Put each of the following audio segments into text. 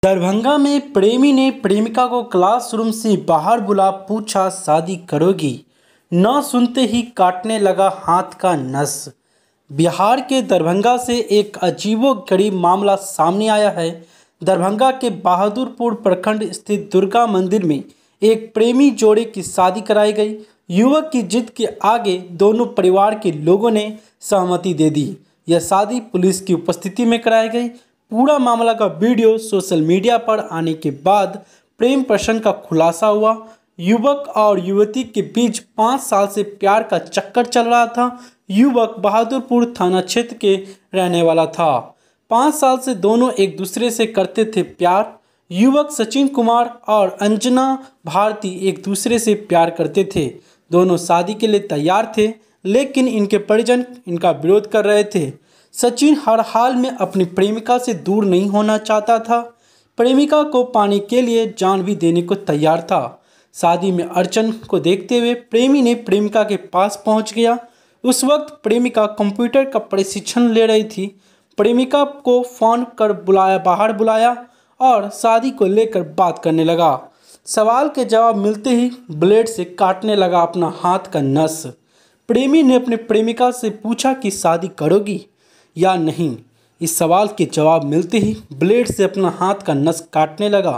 दरभंगा में प्रेमी ने प्रेमिका को क्लासरूम से बाहर बुला पूछा शादी करोगी, न सुनते ही काटने लगा हाथ का नस। बिहार के दरभंगा से एक अजीबोगरीब मामला सामने आया है। दरभंगा के बहादुरपुर प्रखंड स्थित दुर्गा मंदिर में एक प्रेमी जोड़े की शादी कराई गई। युवक की जिद के आगे दोनों परिवार के लोगों ने सहमति दे दी। यह शादी पुलिस की उपस्थिति में कराई गई। पूरा मामला का वीडियो सोशल मीडिया पर आने के बाद प्रेम प्रसंग का खुलासा हुआ। युवक और युवती के बीच 5 साल से प्यार का चक्कर चल रहा था। युवक बहादुरपुर थाना क्षेत्र के रहने वाला था। 5 साल से दोनों एक दूसरे से करते थे प्यार। युवक सचिन कुमार और अंजना भारती एक दूसरे से प्यार करते थे। दोनों शादी के लिए तैयार थे, लेकिन इनके परिजन इनका विरोध कर रहे थे। सचिन हर हाल में अपनी प्रेमिका से दूर नहीं होना चाहता था। प्रेमिका को पाने के लिए जान भी देने को तैयार था। शादी में अड़चन को देखते हुए प्रेमी ने प्रेमिका के पास पहुंच गया। उस वक्त प्रेमिका कंप्यूटर का प्रशिक्षण ले रही थी। प्रेमिका को फ़ोन कर बाहर बुलाया और शादी को लेकर बात करने लगा। सवाल के जवाब मिलते ही ब्लेड से काटने लगा अपना हाथ का नस। प्रेमी ने अपनी प्रेमिका से पूछा कि शादी करोगी या नहीं। इस सवाल के जवाब मिलते ही ब्लेड से अपना हाथ का नस काटने लगा।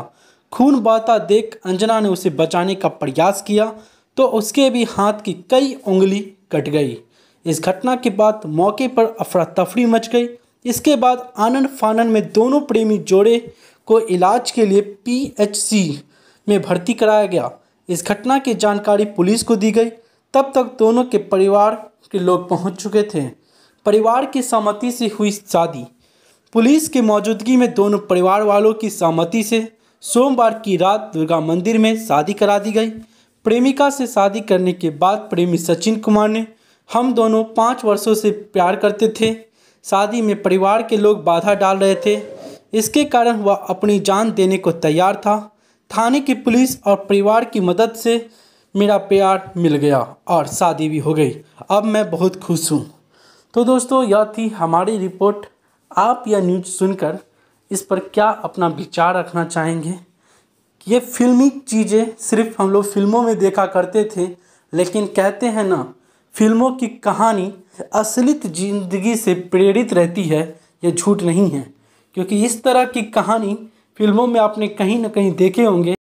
खून बहता देख अंजना ने उसे बचाने का प्रयास किया तो उसके भी हाथ की कई उंगली कट गई। इस घटना के बाद मौके पर अफरा तफरी मच गई। इसके बाद आनन फानन में दोनों प्रेमी जोड़े को इलाज के लिए PHC में भर्ती कराया गया। इस घटना की जानकारी पुलिस को दी गई। तब तक दोनों के परिवार के लोग पहुंच चुके थे। परिवार की सहमति से हुई शादी। पुलिस की मौजूदगी में दोनों परिवार वालों की सहमति से सोमवार की रात दुर्गा मंदिर में शादी करा दी गई। प्रेमिका से शादी करने के बाद प्रेमी सचिन कुमार ने, हम दोनों 5 वर्षों से प्यार करते थे। शादी में परिवार के लोग बाधा डाल रहे थे। इसके कारण वह अपनी जान देने को तैयार था। थाने की पुलिस और परिवार की मदद से मेरा प्यार मिल गया और शादी भी हो गई। अब मैं बहुत खुश हूँ। तो दोस्तों, यह थी हमारी रिपोर्ट। आप यह न्यूज़ सुनकर इस पर क्या अपना विचार रखना चाहेंगे? ये फिल्मी चीज़ें सिर्फ हम लोग फिल्मों में देखा करते थे, लेकिन कहते हैं ना, फिल्मों की कहानी असलियत ज़िंदगी से प्रेरित रहती है। ये झूठ नहीं है, क्योंकि इस तरह की कहानी फिल्मों में आपने कहीं ना कहीं देखे होंगे।